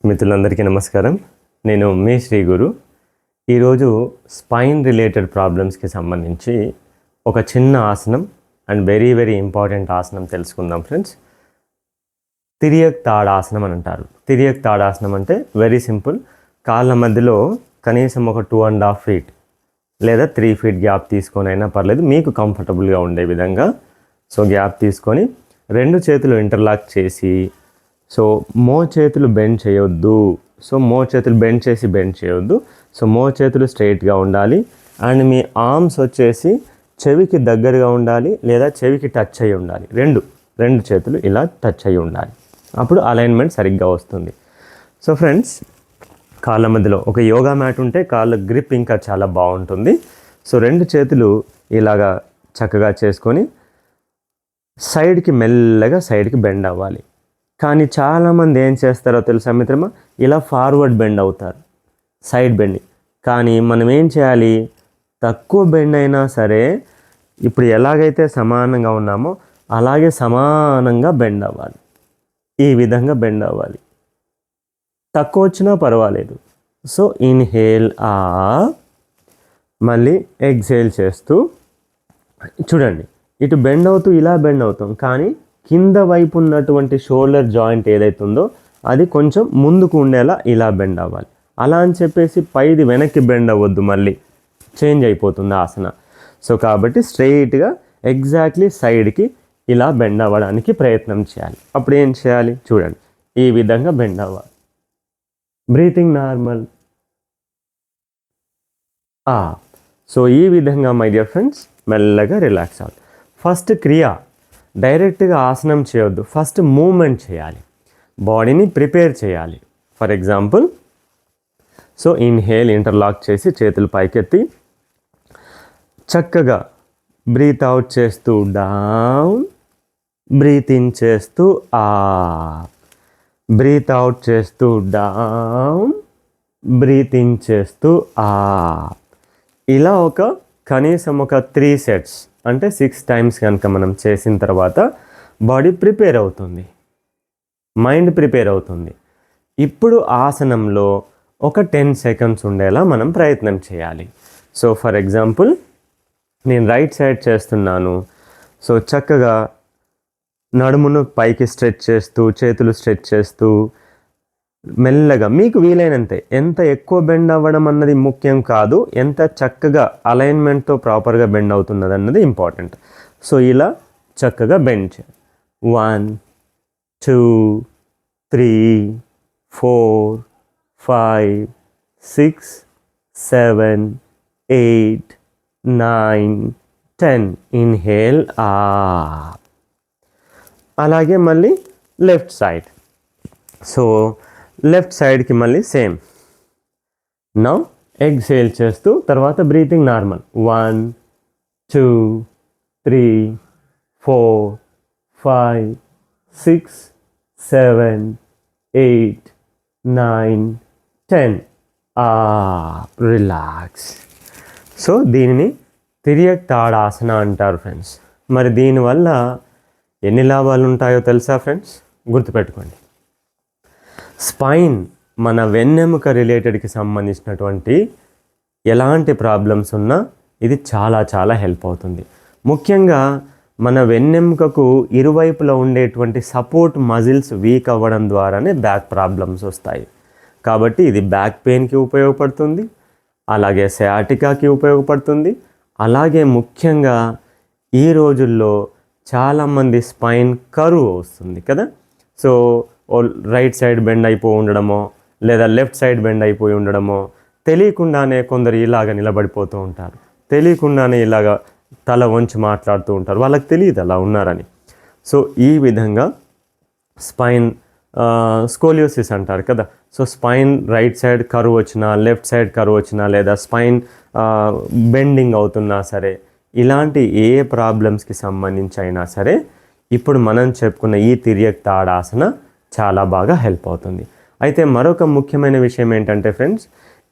మిత్రులందరికీ నమస్కారం. నేను మీ శ్రీ గురు. ఈరోజు స్పైన్ రిలేటెడ్ ప్రాబ్లమ్స్కి సంబంధించి ఒక చిన్న ఆసనం అండ్ వెరీ ఇంపార్టెంట్ ఆసనం తెలుసుకుందాం ఫ్రెండ్స్. తిరియక్ తాడాసనం అని అంటారు. తిరియక్ తాడాసనం అంటే వెరీ సింపుల్. కాళ్ళ మధ్యలో కనీసం ఒక 2.5 feet లేదా 3 feet గ్యాప్ తీసుకొని అయినా పర్లేదు, మీకు కంఫర్టబుల్గా ఉండే విధంగా. సో గ్యాప్ తీసుకొని 2 చేతులు ఇంటర్లాక్ చేసి, సో చేతులు బెండ్ చేయొద్దు. సో చేతులు బెండ్ చేయొద్దు. సో చేతులు స్ట్రైట్గా ఉండాలి. అండ్ మీ ఆర్మ్స్ వచ్చేసి చెవికి దగ్గరగా ఉండాలి లేదా చెవికి టచ్ అయ్యి ఉండాలి. రెండు చేతులు ఇలా టచ్ అయ్యి ఉండాలి. అప్పుడు అలైన్మెంట్ సరిగ్గా వస్తుంది. సో ఫ్రెండ్స్, కాళ్ళ మధ్యలో ఒక యోగా మ్యాట్ ఉంటే కాళ్ళ గ్రిప్ ఇంకా చాలా బాగుంటుంది. సో 2 చేతులు ఇలాగా చక్కగా చేసుకొని సైడ్కి మెల్లగా బెండ్ అవ్వాలి. కానీ చాలామంది ఏం చేస్తారో తెలుసా మిత్రమా, ఇలా ఫార్వర్డ్ బెండ్ అవుతారు, సైడ్ బెండింగ్. కానీ మనం ఏం చేయాలి, తక్కువ బెండ్ అయినా సరే ఇప్పుడు ఎలాగైతే సమానంగా ఉన్నామో అలాగే సమానంగా బెండ్ అవ్వాలి. ఈ విధంగా బెండ్ అవ్వాలి. తక్కువ వచ్చినా పర్వాలేదు. సో ఇన్హేల్ మళ్ళీ ఎక్సేల్ చేస్తూ చూడండి, ఇటు బెండ్ అవుతూ ఇలా బెండ్ అవుతాం. కానీ కింద వైపు ఉన్నటువంటి షోల్డర్ జాయింట్ ఏదైతే ఉందో అది కొంచెం ముందుకు ఉండేలా ఇలా బెండ్ అవ్వాలి. అలా అని చెప్పేసి పైది వెనక్కి బెండ్ అవ్వద్దు, మళ్ళీ చేంజ్ అయిపోతుంది ఆసన. సో కాబట్టి స్ట్రెయిట్గా ఎగ్జాక్ట్లీ సైడ్కి ఇలా బెండ్ అవ్వడానికి ప్రయత్నం చేయాలి. అప్పుడు ఏం చేయాలి చూడండి, ఈ విధంగా బెండ్ అవ్వాలి. Breathing normal. సో ఈ విధంగా మై డియర్ ఫ్రెండ్స్ మెల్లగా రిలాక్స్ అవ్వాలి. ఫస్ట్ క్రియ డైరెక్ట్గా ఆసనం చేయొద్దు, ఫస్ట్ మూమెంట్ చేయాలి, బాడీని ప్రిపేర్ చేయాలి. For example, so inhale interlock చేసి చేతులు పైకెత్తి చక్కగా బ్రీత్ అవుట్ చేస్తూ డౌన్, బ్రీత్ ఇన్ చేస్తూ అప్, బ్రీత్ అవుట్ చేస్తూ డౌన్, బ్రీత్ ఇన్ చేస్తూ అప్. ఇలా కనీసం ఒక 3 sets అంటే 6 times కనుక మనం చేసిన తర్వాత బాడీ ప్రిపేర్ అవుతుంది, మైండ్ ప్రిపేర్ అవుతుంది. ఇప్పుడు ఆసనంలో ఒక 10 seconds ఉండేలా మనం ప్రయత్నం చేయాలి. సో ఫర్ ఎగ్జాంపుల్, నేను రైట్ సైడ్ చేస్తున్నాను. సో చక్కగా నడుమును పైకి స్ట్రెచ్ చేస్తూ, చేతులు స్ట్రెచ్ చేస్తూ మెల్లగా మీకు వీలైనంతే, ఎంత ఎక్కువ బెండ్ అవ్వడం అన్నది ముఖ్యం కాదు, ఎంత చక్కగా అలైన్మెంట్తో ప్రాపర్గా బెండ్ అవుతున్నది అన్నది ఇంపార్టెంట్. సో ఇలా చక్కగా బెండ్ చేయాలి. 1 2 3 4 5 6 7 8 9 10. Inhale up. అలాగే మళ్ళీ లెఫ్ట్ సైడ్. సో లెఫ్ట్ సైడ్కి మళ్ళీ సేమ్. నౌ ఎక్సేల్ చేస్తూ తర్వాత బ్రీతింగ్ నార్మల్. 1 2 3 4 5 6 7 8 9 10. రిలాక్స్. సో దీనిని తిరియక్ తాడాసన అంటారు ఫ్రెండ్స్. మరి దీనివల్ల ఎన్ని లాభాలు ఉంటాయో తెలుసా ఫ్రెండ్స్? గుర్తుపెట్టుకోండి. స్పైన్, మన వెన్నెముక రిలేటెడ్కి సంబంధించినటువంటి ఎలాంటి ప్రాబ్లమ్స్ ఉన్నా ఇది చాలా హెల్ప్ అవుతుంది. ముఖ్యంగా మన వెన్నెముకకు ఇరువైపులా ఉండేటువంటి సపోర్ట్ మజిల్స్ వీక్ అవ్వడం ద్వారానే బ్యాక్ ప్రాబ్లమ్స్ వస్తాయి. కాబట్టి ఇది బ్యాక్ పెయిన్కి ఉపయోగపడుతుంది, అలాగే సయాటికాకి ఉపయోగపడుతుంది. అలాగే ముఖ్యంగా ఈ రోజుల్లో చాలామంది స్పైన్ కరువు వస్తుంది కదా. సో రైట్ సైడ్ బెండ్ అయిపోయి ఉండడమో లేదా లెఫ్ట్ సైడ్ బెండ్ అయిపోయి ఉండడమో, తెలియకుండానే కొందరు ఇలాగ నిలబడిపోతూ ఉంటారు, తెలియకుండానే ఇలాగ తల వంచి మాట్లాడుతూ ఉంటారు, వాళ్ళకి తెలియదు అలా ఉన్నారని. సో ఈ విధంగా స్పైన్ స్కోలియోసిస్ అంటారు కదా. సో స్పైన్ రైట్ సైడ్ కరువు వచ్చినా, లెఫ్ట్ సైడ్ కరువు వచ్చినా, లేదా స్పైన్ బెండింగ్ అవుతున్నా సరే, ఇలాంటి ఏ ప్రాబ్లమ్స్కి సంబంధించి అయినా సరే ఇప్పుడు మనం చెప్పుకున్న ఈ తిరియక్ తాడాసన చాలా బాగా హెల్ప్ అవుతుంది. అయితే మరొక ముఖ్యమైన విషయం ఏంటంటే ఫ్రెండ్స్,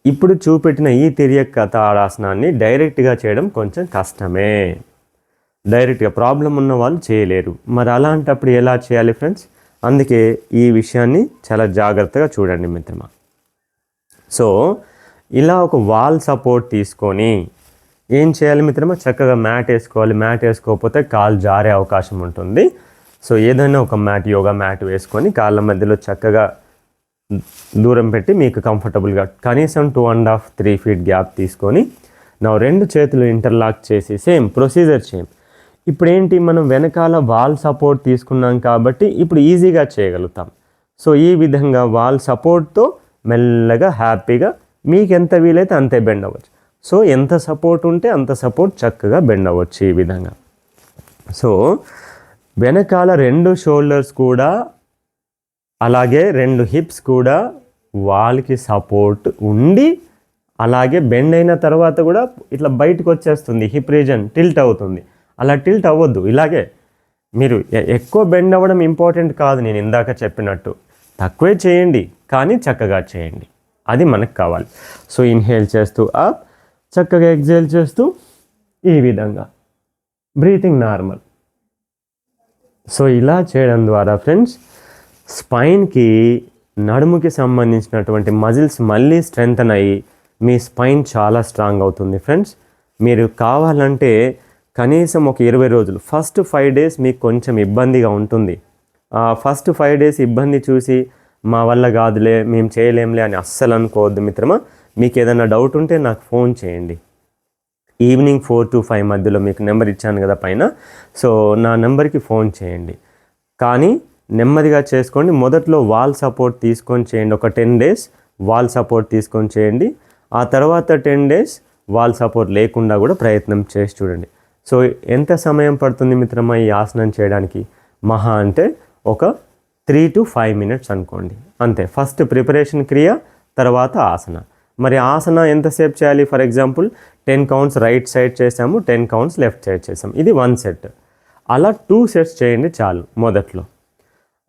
ఇప్పుడు చూపెట్టిన ఈ తిరియక్ తాడాసనాన్ని డైరెక్ట్గా చేయడం కొంచెం కష్టమే. డైరెక్ట్గా ప్రాబ్లం ఉన్న వాళ్ళు చేయలేరు. మరి అలాంటప్పుడు ఎలా చేయాలి ఫ్రెండ్స్? అందుకే ఈ విషయాన్ని చాలా జాగ్రత్తగా చూడండి మిత్రమా. సో ఇలా ఒక వాల్ సపోర్ట్ తీసుకొని ఏం చేయాలి మిత్రమా, చక్కగా మ్యాట్ వేసుకోవాలి. మ్యాట్ వేసుకోకపోతే కాలు జారే అవకాశం ఉంటుంది. సో ఏదైనా ఒక మ్యాట్, యోగా మ్యాట్ వేసుకొని కాళ్ళ మధ్యలో చక్కగా దూరం పెట్టి మీకు కంఫర్టబుల్గా కనీసం 2.5-3 feet గ్యాప్ తీసుకొని నా 2 చేతులు ఇంటర్లాక్ చేసి సేమ్ ప్రొసీజర్ సేమ్. ఇప్పుడు ఏంటి, మనం వెనకాల వాల్ సపోర్ట్ తీసుకున్నాం కాబట్టి ఇప్పుడు ఈజీగా చేయగలుగుతాం. సో ఈ విధంగా వాల్ సపోర్ట్తో మెల్లగా హ్యాపీగా మీకు ఎంత వీలైతే అంతే బెండ్ అవ్వచ్చు. సో ఎంత సపోర్ట్ ఉంటే అంత సపోర్ట్ చక్కగా బెండ్ అవ్వచ్చు ఈ విధంగా. సో వెనకాల 2 షోల్డర్స్ కూడా అలాగే 2 హిప్స్ కూడా వాల్కి సపోర్ట్ ఉండి అలాగే బెండ్ అయిన తర్వాత కూడా ఇట్లా బయటకు వచ్చేస్తుంది, హిప్ రీజన్ టిల్ట్ అవుతుంది. అలా టిల్ట్ అవ్వద్దు. ఇలాగే మీరు ఎక్కువ బెండ్ అవ్వడం ఇంపార్టెంట్ కాదు, నేను ఇందాక చెప్పినట్టు తక్కువే చేయండి కానీ చక్కగా చేయండి, అది మనకు కావాలి. సో ఇన్హేల్ చేస్తూ అప్, చక్కగా ఎక్సేల్ చేస్తూ ఈ విధంగా బ్రీతింగ్ నార్మల్. సో ఇలా చేయడం ద్వారా ఫ్రెండ్స్ స్పైన్కి, నడుముకి సంబంధించినటువంటి మజిల్స్ మళ్ళీ స్ట్రెంగ్తన్ అయ్యి మీ స్పైన్ చాలా స్ట్రాంగ్ అవుతుంది ఫ్రెండ్స్. మీరు కావాలంటే కనీసం ఒక 20 రోజులు, ఫస్ట్ 5 days మీకు కొంచెం ఇబ్బందిగా ఉంటుంది. ఫస్ట్ 5 days ఇబ్బంది చూసి మా వల్ల కాదులే, మేము చేయలేంలే అని అస్సలు అనుకోవద్దు మిత్రమా. మీకు ఏదైనా డౌట్ ఉంటే నాకు ఫోన్ చేయండి. ఈవినింగ్ 4 to 5 మధ్యలో మీకు నెంబర్ ఇచ్చాను కదా పైన, సో నా నెంబర్కి ఫోన్ చేయండి. కానీ నెమ్మదిగా చేసుకోండి. మొదట్లో వాల్ సపోర్ట్ తీసుకొని చేయండి. ఒక 10 days వాల్ సపోర్ట్ తీసుకొని చేయండి. ఆ తర్వాత 10 days వాల్ సపోర్ట్ లేకుండా కూడా ప్రయత్నం చేసి చూడండి. సో ఎంత సమయం పడుతుంది మిత్రమా ఈ ఆసనం చేయడానికి? మహా అంటే ఒక 3 to 5 minutes అనుకోండి, అంతే. ఫస్ట్ ప్రిపరేషన్ క్రియ, తర్వాత ఆసన. మరి ఆసన ఎంతసేపు చేయాలి? For example 10 counts right side చేసాము, 10 counts లెఫ్ట్ సైడ్ చేసాము, ఇది 1 set. అలా 2 sets చేయండి చాలు మొదట్లో.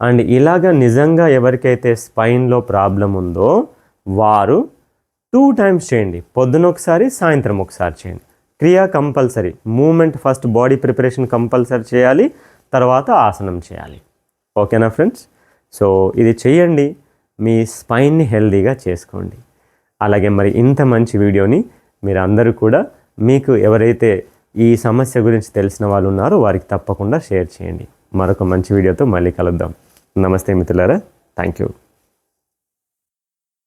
అండ్ ఇలాగ నిజంగా ఎవరికైతే స్పైన్లో ప్రాబ్లం ఉందో వారు 2 times చేయండి. పొద్దున ఒకసారి, సాయంత్రం ఒకసారి చేయండి. క్రియ compulsory, moment first body preparation compulsory చేయాలి, తర్వాత ఆసనం చేయాలి. ఓకేనా ఫ్రెండ్స్? సో ఇది చేయండి, మీ స్పైన్ని హెల్దీగా చేసుకోండి. అలాగే మరి ఇంత మంచి వీడియోని మీరు అందరూ కూడా మీకు ఎవరైతే ఈ సమస్య గురించి తెలిసిన వాళ్ళు ఉన్నారో వారికి తప్పకుండా షేర్ చేయండి. మరొక మంచి వీడియోతో మళ్ళీ కలుద్దాం. నమస్తే మిత్రులారా, థ్యాంక్ యూ.